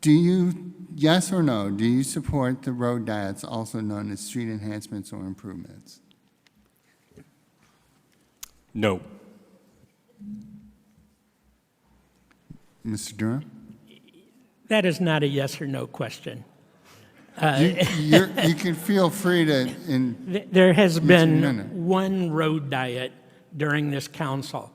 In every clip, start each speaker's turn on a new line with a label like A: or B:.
A: Do you, yes or no, do you support the road diets, also known as street enhancements or improvements?
B: No.
A: Mr. Durham?
C: That is not a yes or no question.
A: You can feel free to.
C: There has been
A: minute.
C: one road diet during this council.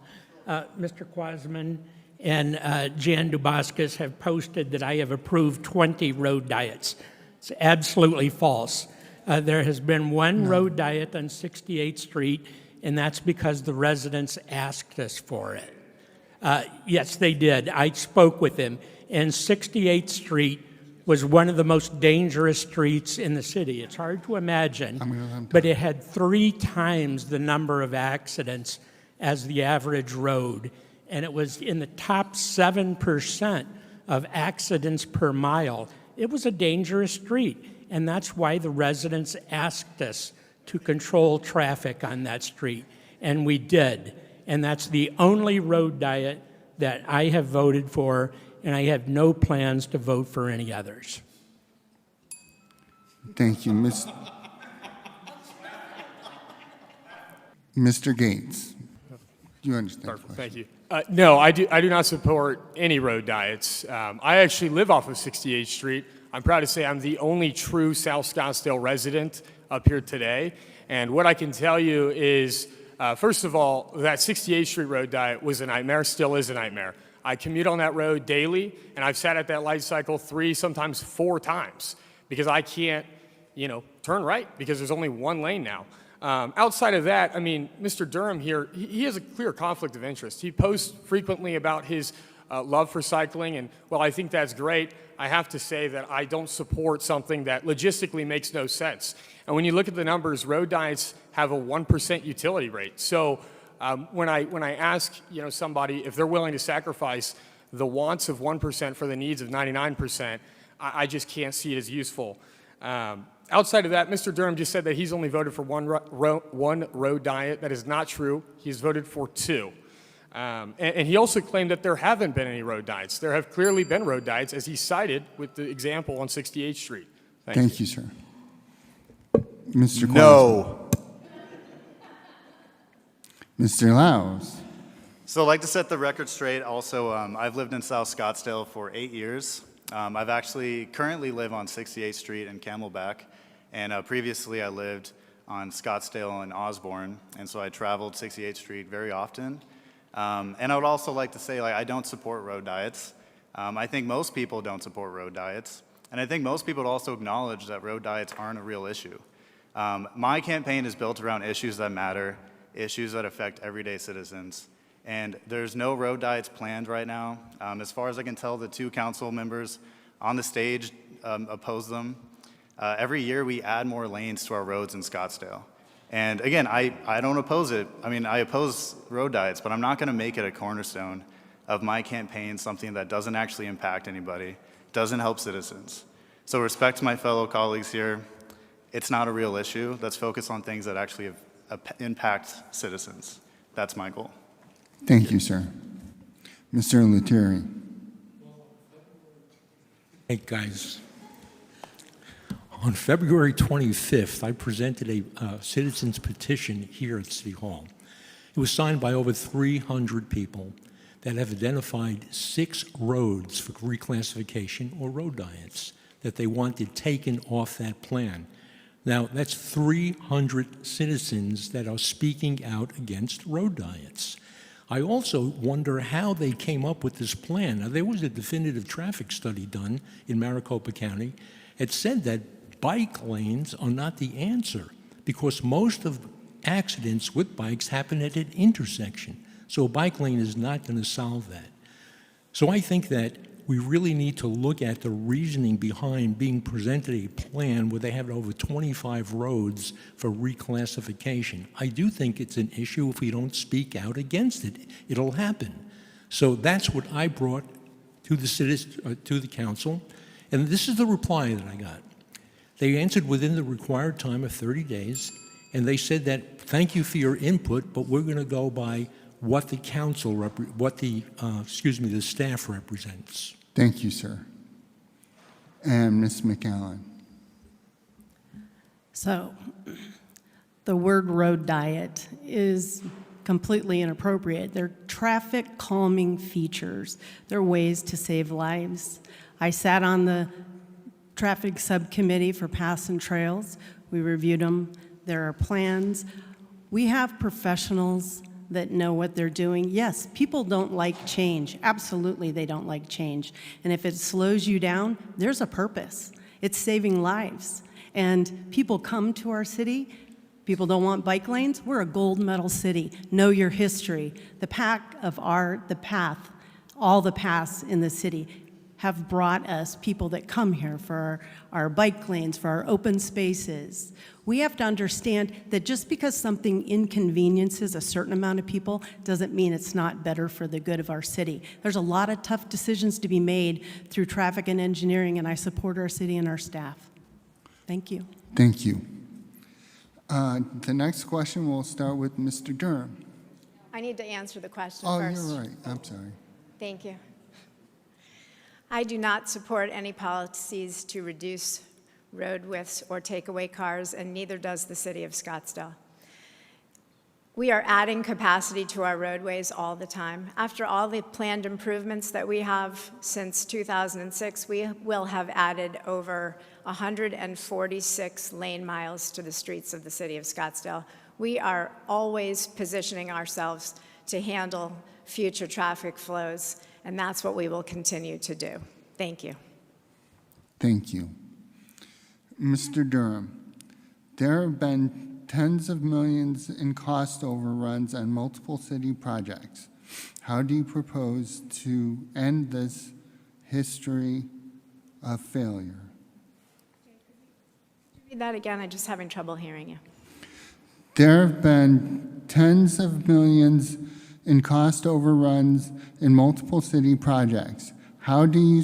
C: Mr. Quasman and Jan Dubaskus have posted that I have approved 20 road diets. It's absolutely false. There has been one road diet on 68th Street, and that's because the residents asked us for it. Yes, they did. I spoke with them. And 68th Street was one of the most dangerous streets in the city. It's hard to imagine, but it had 3 times the number of accidents as the average road. And it was in the top 7% of accidents per mile. It was a dangerous street. And that's why the residents asked us to control traffic on that street. And we did. And that's the only road diet that I have voted for, and I have no plans to vote for any others.
A: Thank you, Mr. Gates. You understand?
B: Perfect. Thank you. No, I do not support any road diets. I actually live off of 68th Street. I'm proud to say I'm the only true South Scottsdale resident up here today. And what I can tell you is, first of all, that 68th Street road diet was a nightmare, still is a nightmare. I commute on that road daily, and I've sat at that light cycle 3, sometimes 4 times because I can't, turn right because there's only one lane now. Outside of that, I mean, Mr. Durham here, he has a clear conflict of interest. He posts frequently about his love for cycling, and while I think that's great, I have to say that I don't support something that logistically makes no sense. And when you look at the numbers, road diets have a 1% utility rate. So when I ask somebody if they're willing to sacrifice the wants of 1% for the needs of 99%, I just can't see it as useful. Outside of that, Mr. Durham just said that he's only voted for one road diet. That is not true. He's voted for 2. And he also claimed that there haven't been any road diets. There have clearly been road diets, as he cited with the example on 68th Street.
A: Thank you, sir. Mr.
D: No.
A: Mr. Laus.
D: So I'd like to set the record straight. Also, I've lived in South Scottsdale for 8 years. I've actually currently live on 68th Street in Camelback, and previously I lived on Scottsdale and Osborne, and so I traveled 68th Street very often. And I would also like to say, I don't support road diets. I think most people don't support road diets, and I think most people would also acknowledge that road diets aren't a real issue. My campaign is built around issues that matter, issues that affect everyday citizens. And there's no road diets planned right now. As far as I can tell, the 2 council members on the stage oppose them. Every year we add more lanes to our roads in Scottsdale. And again, I don't oppose it. I mean, I oppose road diets, but I'm not gonna make it a cornerstone of my campaign, something that doesn't actually impact anybody, doesn't help citizens. So respect to my fellow colleagues here. It's not a real issue. Let's focus on things that actually impact citizens. That's my goal.
A: Thank you, sir. Mr. Lettieri.
E: Hey, guys. On February 25th, I presented a citizen's petition here at City Hall. It was signed by over 300 people that have identified 6 roads for reclassification or road diets that they wanted taken off that plan. Now, that's 300 citizens that are speaking out against road diets. I also wonder how they came up with this plan. Now, there was a definitive traffic study done in Maricopa County. It said that bike lanes are not the answer because most of accidents with bikes happen at an intersection. So a bike lane is not going to solve that. So I think that we really need to look at the reasoning behind being presented a plan where they have over 25 roads for reclassification. I do think it's an issue. If we don't speak out against it, it'll happen. So that's what I brought to the council, and this is the reply that I got. They answered within the required time of 30 days, and they said that, thank you for your input, but we're going to go by what the council, the staff represents.
A: Thank you, sir. And Ms. McAllen.
F: So, the word road diet is completely inappropriate. They're traffic calming features. They're ways to save lives. I sat on the traffic subcommittee for Paths and Trails. We reviewed them. There are plans. We have professionals that know what they're doing. Yes, people don't like change. Absolutely, they don't like change. And if it slows you down, there's a purpose. It's saving lives. And people come to our city. People don't want bike lanes. We're a gold medal city. Know your history. The path, all the paths in the city have brought us people that come here for our bike lanes, for our open spaces. We have to understand that just because something inconveniences a certain amount of people doesn't mean it's not better for the good of our city. There's a lot of tough decisions to be made through traffic and engineering, and I support our city and our staff. Thank you.
A: Thank you. The next question will start with Mr. Durham.
G: I need to answer the question
A: Oh,
G: first.
A: you're right. I'm sorry.
G: Thank you. I do not support any policies to reduce road widths or take away cars, and neither does the city of Scottsdale. We are adding capacity to our roadways all the time. After all the planned improvements that we have since 2006, we will have added over 146 lane miles to the streets of the city of Scottsdale. We are always positioning ourselves to handle future traffic flows, and that's what we will continue to do. Thank you.
A: Thank you. Mr. Durham, there have been tens of millions in cost overruns on multiple city projects. How do you propose to end this history of failure?
G: Read that again. I'm just having trouble hearing you.
A: There have been tens of millions in cost overruns in multiple city projects. How do you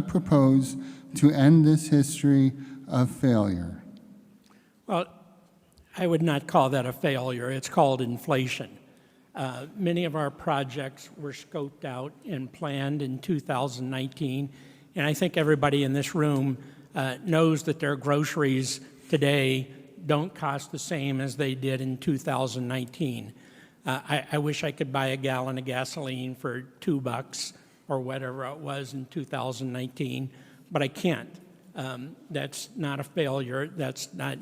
A: propose to end this history of failure?
C: Well, I would not call that a failure. It's called inflation. Many of our projects were scoped out and planned in 2019, and I think everybody in this room knows that their groceries today don't cost the same as they did in 2019. I wish I could buy a gallon of gasoline for $2 or whatever it was in 2019, but I can't. That's not a failure. That's not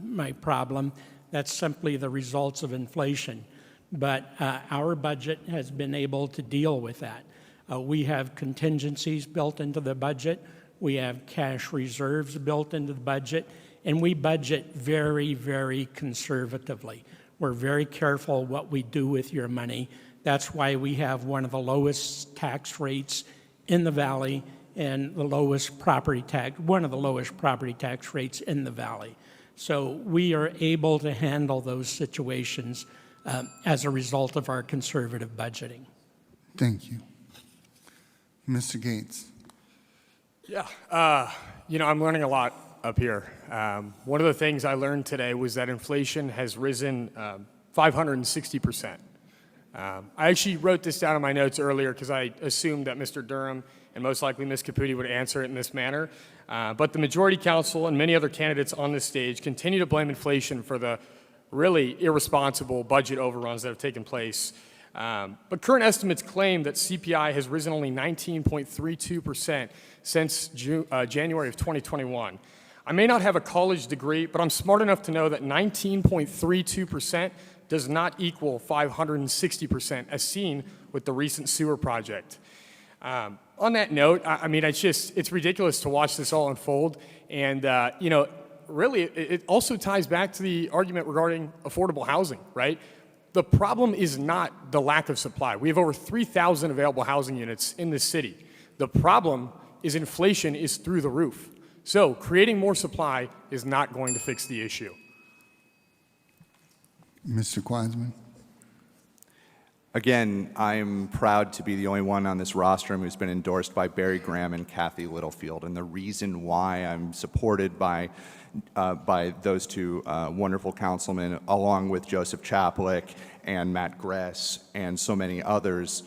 C: my problem. That's simply the results of inflation. But our budget has been able to deal with that. We have contingencies built into the budget. We have cash reserves built into the budget. And we budget very, very conservatively. We're very careful what we do with your money. That's why we have one of the lowest tax rates in the valley and the lowest property tax, one of the lowest property tax rates in the valley. So we are able to handle those situations as a result of our conservative budgeting.
A: Thank you. Mr. Gates.
B: Yeah, I'm learning a lot up here. One of the things I learned today was that inflation has risen 560%. I actually wrote this down in my notes earlier because I assumed that Mr. Durham and most likely Ms. Caputi would answer it in this manner. But the majority council and many other candidates on this stage continue to blame inflation for the really irresponsible budget overruns that have taken place. But current estimates claim that CPI has risen only 19.32% since January of 2021. I may not have a college degree, but I'm smart enough to know that 19.32% does not equal 560%, as seen with the recent sewer project. On that note, it's ridiculous to watch this all unfold. And, really, it also ties back to the argument regarding affordable housing, right? The problem is not the lack of supply. We have over 3,000 available housing units in this city. The problem is inflation is through the roof. So creating more supply is not going to fix the issue.
A: Mr. Quasman.
H: Again, I'm proud to be the only one on this rostrum who's been endorsed by Barry Graham and Kathy Littlefield. And the reason why I'm supported by those two wonderful councilmen, along with Joseph Chaplick and Matt Gress and so many others,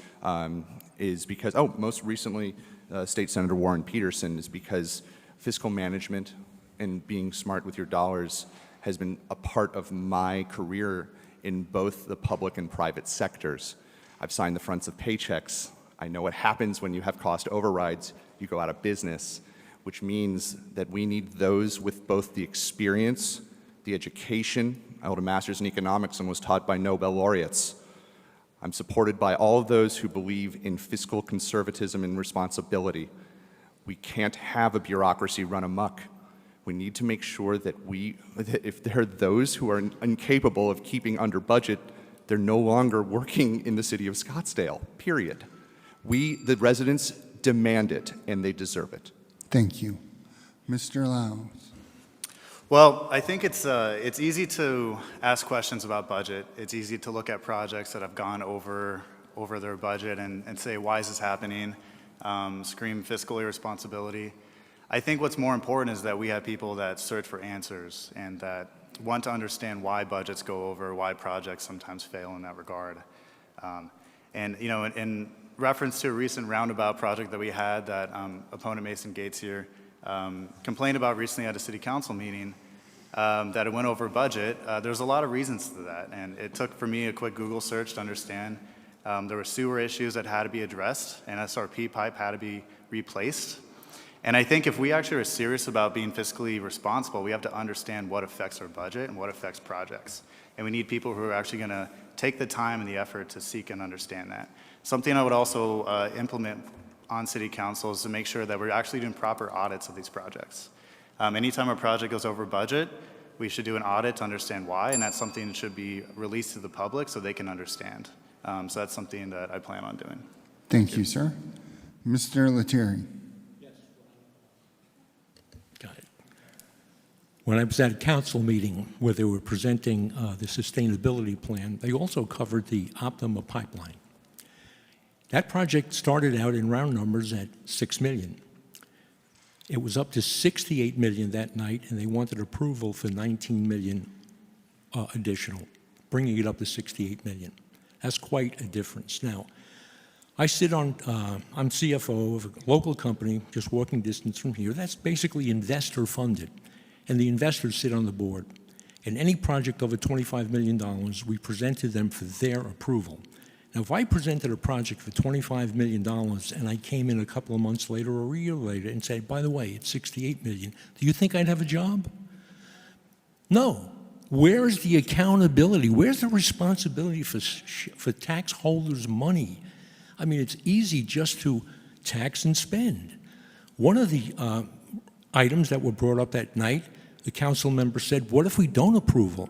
H: is because, most recently, State Senator Warren Peterson is because fiscal management and being smart with your dollars has been a part of my career in both the public and private sectors. I've signed the fronts of paychecks. I know what happens when you have cost overrides. You go out of business, which means that we need those with both the experience, the education. I hold a master's in economics and was taught by Nobel laureates. I'm supported by all of those who believe in fiscal conservatism and responsibility. We can't have a bureaucracy run amok. We need to make sure that that if there are those who are incapable of keeping under budget, they're no longer working in the city of Scottsdale, period. We, the residents, demand it, and they deserve it.
A: Thank you. Mr. Laus.
D: Well, I think it's easy to ask questions about budget. It's easy to look at projects that have gone over their budget and say, why is this happening? Scream fiscal irresponsibility. I think what's more important is that we have people that search for answers and that want to understand why budgets go over, why projects sometimes fail in that regard. And you know, in reference to a recent roundabout project that we had that opponent Mason Gates here complained about recently at a city council meeting, that it went over budget. There's a lot of reasons to that, and it took for me a quick Google search to understand there were sewer issues that had to be addressed, and SRP pipe had to be replaced. And I think if we actually are serious about being fiscally responsible, we have to understand what affects our budget and what affects projects. And we need people who are actually going to take the time and the effort to seek and understand that. Something I would also implement on city council is to make sure that we're actually doing proper audits of these projects. Anytime a project goes over budget, we should do an audit to understand why, and that's something that should be released to the public so they can understand. So that's something that I plan on doing.
A: Thank you, sir. Mr. Lettieri.
E: Got it. When I was at a council meeting where they were presenting the sustainability plan, they also covered the Optima pipeline. That project started out in round numbers at $6 million. It was up to $68 million that night, and they wanted approval for $19 million additional, bringing it up to $68 million. That's quite a difference. Now, I'm CFO of a local company just walking distance from here. That's basically investor funded, and the investors sit on the board. And any project over $25 million, we present to them for their approval. Now, if I presented a project for $25 million and I came in a couple of months later or a year later and said, by the way, it's $68 million, do you think I'd have a job? No. Where's the accountability? Where's the responsibility for tax holders' money? I mean, it's easy just to tax and spend. One of the items that were brought up that night, the council member said, what if we don't approve?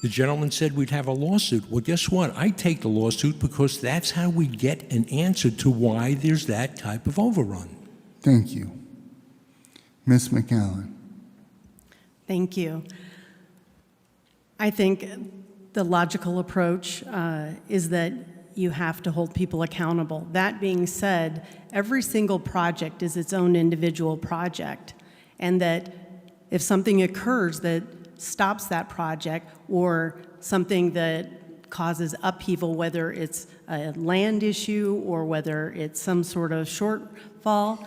E: The gentleman said we'd have a lawsuit. Well, guess what? I take the lawsuit because that's how we get an answer to why there's that type of overrun.
A: Thank you. Ms. McAllen.
F: Thank you. I think the logical approach is that you have to hold people accountable. That being said, every single project is its own individual project, and that if something occurs that stops that project or something that causes upheaval, whether it's a land issue or whether it's some sort of shortfall,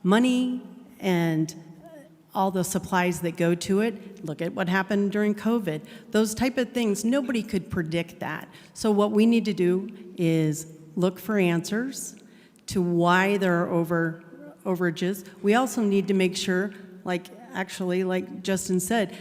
F: money and all the supplies that go to it, look at what happened during COVID. Those type of things, nobody could predict that. So what we need to do is look for answers to why there are overages. We also need to make sure, like Justin said,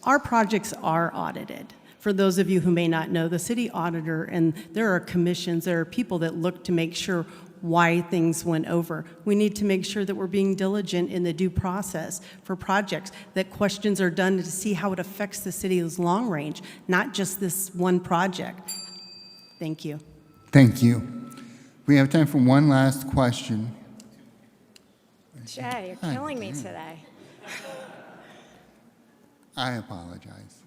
F: our projects are audited. For those of you who may not know, the city auditor, and there are commissions, there are people that look to make sure why things went over. We need to make sure that we're being diligent in the due process for projects, that questions are done to see how it affects the city's long range, not just this one project. Thank you.
A: Thank you. We have time for one last question.
G: Jay, you're killing me today.
A: I apologize.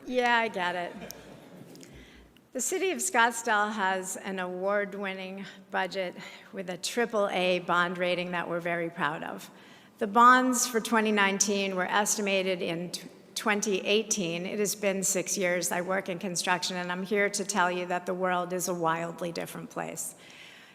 G: Yeah, I get it. The city of Scottsdale has an award-winning budget with a AAA bond rating that we're very proud of. The bonds for 2019 were estimated in 2018. It has been 6 years. I work in construction, and I'm here to tell you that the world is a wildly different place.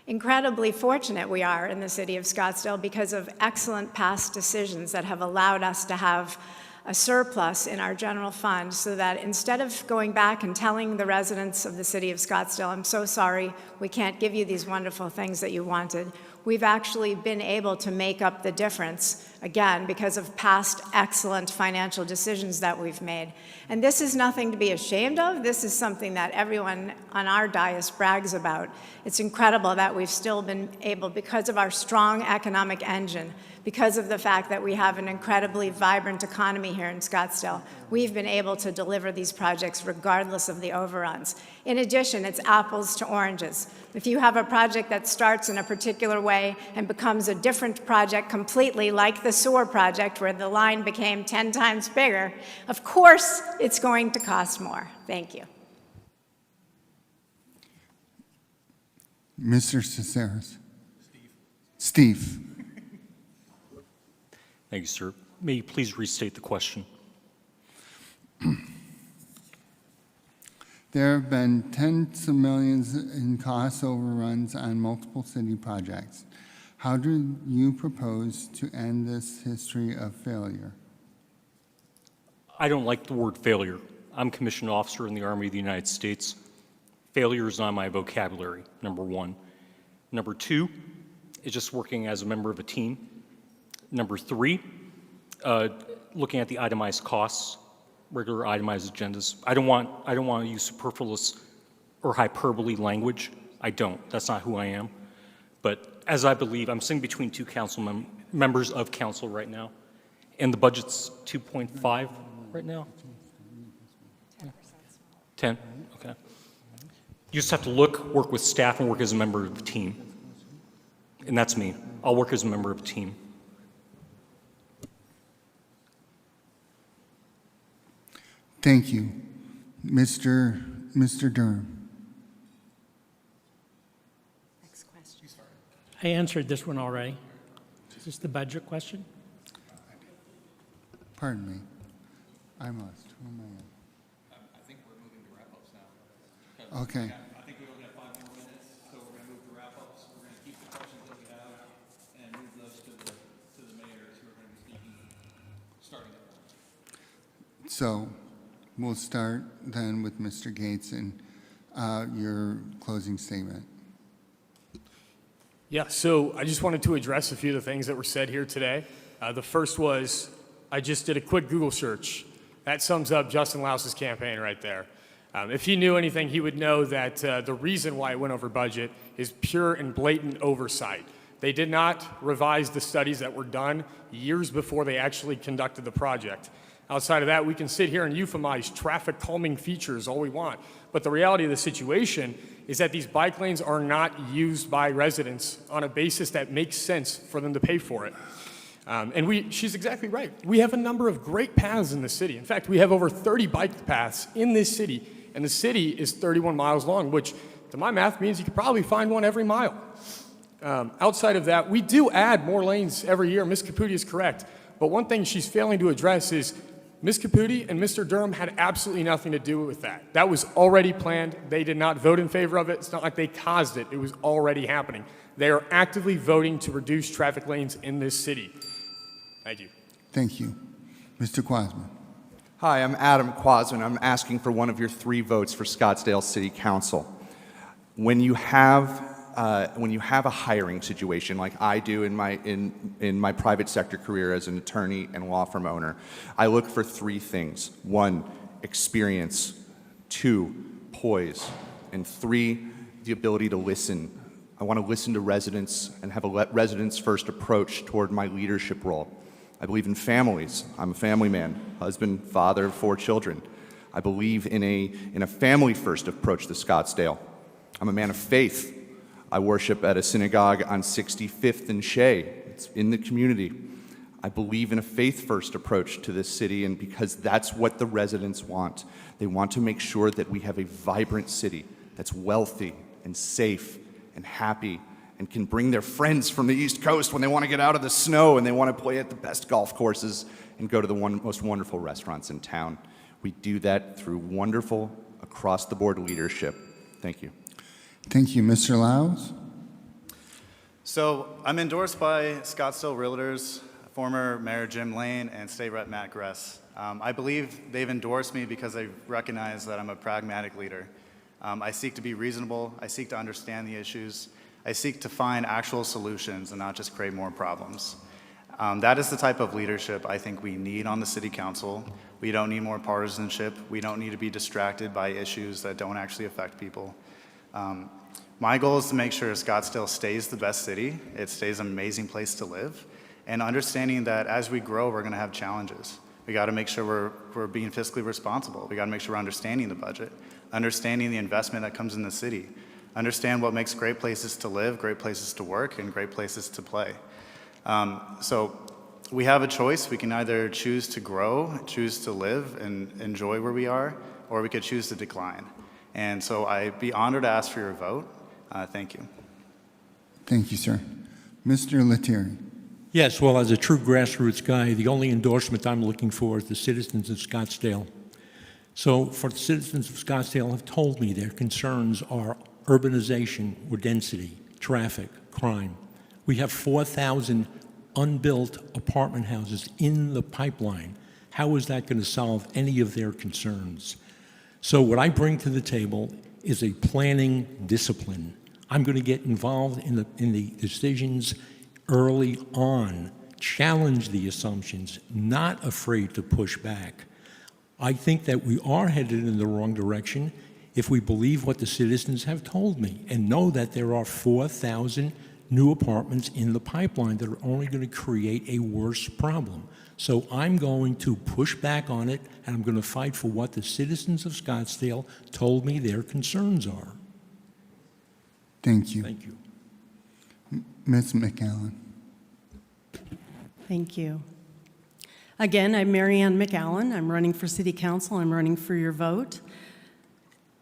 G: Incredibly fortunate we are in the city of Scottsdale because of excellent past decisions that have allowed us to have a surplus in our general fund so that instead of going back and telling the residents of the city of Scottsdale, I'm so sorry, we can't give you these wonderful things that you wanted, we've actually been able to make up the difference, again, because of past excellent financial decisions that we've made. And this is nothing to be ashamed of. This is something that everyone on our dais brags about. It's incredible that we've still been able, because of our strong economic engine, because of the fact that we have an incredibly vibrant economy here in Scottsdale, we've been able to deliver these projects regardless of the overruns. In addition, it's apples to oranges. If you have a project that starts in a particular way and becomes a different project completely, like the sewer project where the line became 10 times bigger, of course it's going to cost more. Thank you.
A: Mr. Caceres. Steve.
E: Thank you, sir. May you please restate the question?
A: There have been tens of millions in cost overruns on multiple city projects. How do you propose to end this history of failure?
E: I don't like the word failure. I'm a commissioned officer in the Army of the United States. Failure is not my vocabulary, number one. Number two is just working as a member of a team. Number three, looking at the itemized costs, regular itemized agendas. I don't want to use superfluous or hyperbole language. I don't. That's not who I am. But as I believe, I'm sitting between two council members of council right now, and the budget's 2.5 right now. 10. Okay. You just have to work with staff, and work as a member of the team. And that's me. I'll work as a member of a team.
A: Thank you. Mr. Durham.
G: Next question.
C: I answered this one already. Is this the budget question?
A: Pardon me. I'm lost. Who am I in?
I: I think we're moving to wrap-ups now.
A: Okay.
I: I think we only have 5 more minutes, so we're going to move to wrap-ups. We're going to keep the questions that we have and move those to the mayors who are going to be speaking starting at 1.
A: So we'll start then with Mr. Gates and your closing statement.
B: Yeah, so I just wanted to address a few of the things that were said here today. The first was, I just did a quick Google search. That sums up Justin Louse's campaign right there. If he knew anything, he would know that the reason why it went over budget is pure and blatant oversight. They did not revise the studies that were done years before they actually conducted the project. Outside of that, we can sit here and euphemize traffic calming features all we want. But the reality of the situation is that these bike lanes are not used by residents on a basis that makes sense for them to pay for it. She's exactly right. We have a number of great paths in the city. In fact, we have over 30 bike paths in this city, and the city is 31 miles long, which to my math means you could probably find one every mile. Outside of that, we do add more lanes every year. Ms. Caputi is correct. But one thing she's failing to address is Ms. Caputi and Mr. Durham had absolutely nothing to do with that. That was already planned. They did not vote in favor of it. It's not like they caused it. It was already happening. They are actively voting to reduce traffic lanes in this city. Thank you.
A: Thank you. Mr. Quasman.
H: Hi, I'm Adam Quasman. I'm asking for one of your 3 votes for Scottsdale City Council. When you have a hiring situation like I do in my private sector career as an attorney and law firm owner, I look for 3 things. 1, experience. 2, poise. And 3, the ability to listen. I want to listen to residents and have a residents first approach toward my leadership role. I believe in families. I'm a family man, husband, father of 4 children. I believe in a family first approach to Scottsdale. I'm a man of faith. I worship at a synagogue on 65th and Shea. It's in the community. I believe in a faith-first approach to this city, and because that's what the residents want. They want to make sure that we have a vibrant city that's wealthy and safe and happy and can bring their friends from the East Coast when they want to get out of the snow and they want to play at the best golf courses and go to the most wonderful restaurants in town. We do that through wonderful, across-the-board leadership. Thank you.
A: Thank you. Mr. Laus?
D: So I'm endorsed by Scottsdale Realtors, former Mayor Jim Lane, and State Rep Matt Gress. I believe they've endorsed me because they recognize that I'm a pragmatic leader. I seek to be reasonable. I seek to understand the issues. I seek to find actual solutions and not just create more problems. That is the type of leadership I think we need on the City Council. We don't need more partisanship. We don't need to be distracted by issues that don't actually affect people. My goal is to make sure Scottsdale stays the best city, it stays an amazing place to live, and understanding that as we grow, we're going to have challenges. We got to make sure we're being fiscally responsible. We got to make sure we're understanding the budget, understanding the investment that comes in the city, understand what makes great places to live, great places to work, and great places to play. So we have a choice. We can either choose to grow, choose to live and enjoy where we are, or we could choose to decline. And so I'd be honored to ask for your vote. Thank you.
A: Thank you, sir. Mr. Lettieri.
E: Yes, well, as a true grassroots guy, the only endorsement I'm looking for is the citizens of Scottsdale. So for the citizens of Scottsdale have told me their concerns are urbanization or density, traffic, crime. We have 4,000 unbuilt apartment houses in the pipeline. How is that going to solve any of their concerns? So what I bring to the table is a planning discipline. I'm going to get involved in the decisions early on, challenge the assumptions, not afraid to push back. I think that we are headed in the wrong direction if we believe what the citizens have told me and know that there are 4,000 new apartments in the pipeline that are only going to create a worse problem. So I'm going to push back on it, and I'm going to fight for what the citizens of Scottsdale told me their concerns are.
A: Thank you.
E: Thank you.
A: Ms. McAllen.
F: Thank you. Again, I'm Mary Ann McAllen. I'm running for City Council. I'm running for your vote.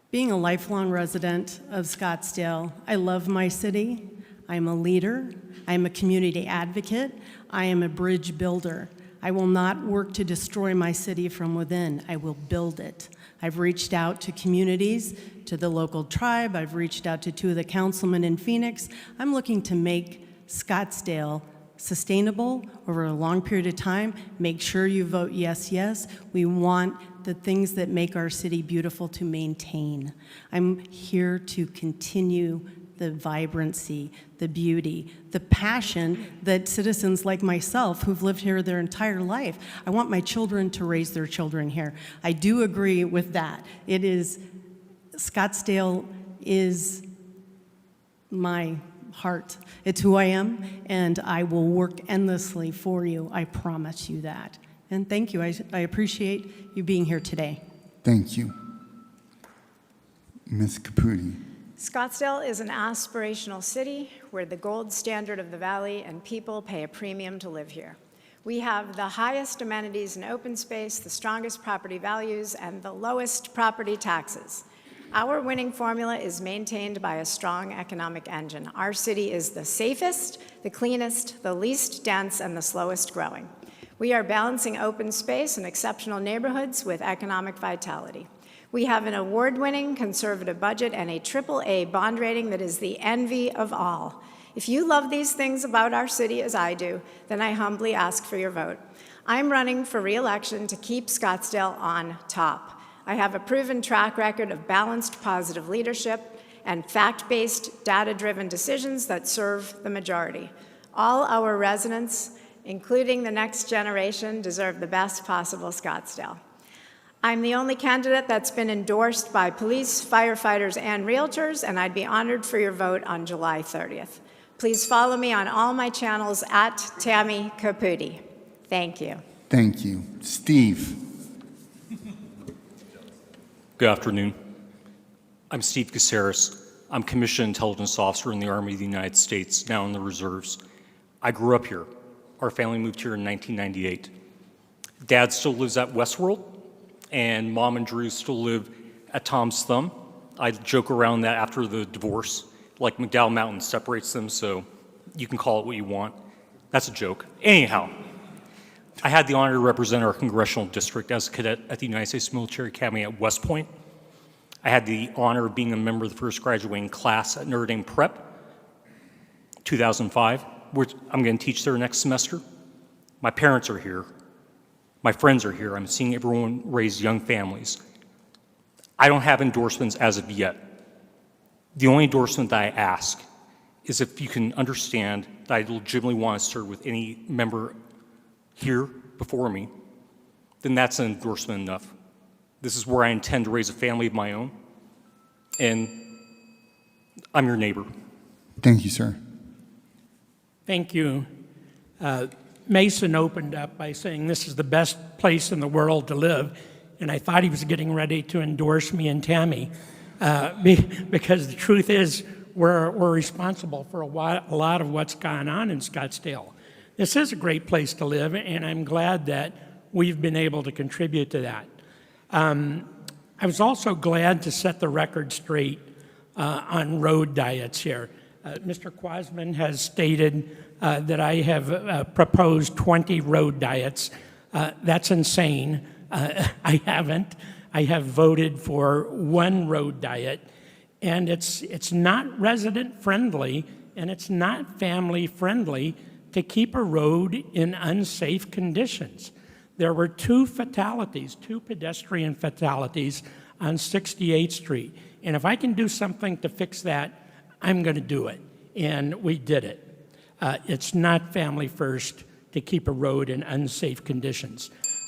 F: Being a lifelong resident of Scottsdale, I love my city. I'm a leader. I'm a community advocate. I am a bridge builder. I will not work to destroy my city from within. I will build it. I've reached out to communities, to the local tribe. I've reached out to 2 of the councilmen in Phoenix. I'm looking to make Scottsdale sustainable over a long period of time. Make sure you vote yes, yes. We want the things that make our city beautiful to maintain. I'm here to continue the vibrancy, the beauty, the passion that citizens like myself who've lived here their entire life. I want my children to raise their children here. I do agree with that. Scottsdale is my heart. It's who I am, and I will work endlessly for you. I promise you that. And thank you. I appreciate you being here today.
A: Thank you. Ms. Caputi.
G: Scottsdale is an aspirational city where the gold standard of the valley and people pay a premium to live here. We have the highest amenities and open space, the strongest property values, and the lowest property taxes. Our winning formula is maintained by a strong economic engine. Our city is the safest, the cleanest, the least dense, and the slowest growing. We are balancing open space and exceptional neighborhoods with economic vitality. We have an award-winning conservative budget and a AAA bond rating that is the envy of all. If you love these things about our city as I do, then I humbly ask for your vote. I'm running for re-election to keep Scottsdale on top. I have a proven track record of balanced, positive leadership and fact-based, data-driven decisions that serve the majority. All our residents, including the next generation, deserve the best possible Scottsdale. I'm the only candidate that's been endorsed by police, firefighters, and realtors, and I'd be honored for your vote on July 30th. Please follow me on all my channels at Tammy Caputi. Thank you.
A: Thank you. Steve.
J: Good afternoon. I'm Steve Caceres. I'm Commissioned Intelligence Officer in the Army of the United States, now in the reserves. I grew up here. Our family moved here in 1998. Dad still lives at Westworld, and Mom and Drew still live at Tom's Thumb. I joke around that after the divorce, like McDowell Mountain separates them, so you can call it what you want. That's a joke. Anyhow, I had the honor to represent our congressional district as a cadet at the United States Military Academy at West Point. I had the honor of being a member of the first graduating class at Notre Dame Prep. 2005, which I'm going to teach there next semester. My parents are here. My friends are here. I'm seeing everyone raise young families. I don't have endorsements as of yet. The only endorsement that I ask is if you can understand that I legitimately want to serve with any member here before me, then that's an endorsement enough. This is where I intend to raise a family of my own, and I'm your neighbor.
A: Thank you, sir.
C: Thank you. Mason opened up by saying this is the best place in the world to live, and I thought he was getting ready to endorse me and Tammy, because the truth is we're responsible for a lot of what's gone on in Scottsdale. This is a great place to live, and I'm glad that we've been able to contribute to that. I was also glad to set the record straight on road diets here. Mr. Quasman has stated that I have proposed 20 road diets. That's insane. I haven't. I have voted for one road diet, and it's not resident-friendly, and it's not family-friendly to keep a road in unsafe conditions. There were two pedestrian fatalities on 68th Street, and if I can do something to fix that, I'm going to do it, and we did it. It's not family first to keep a road in unsafe conditions.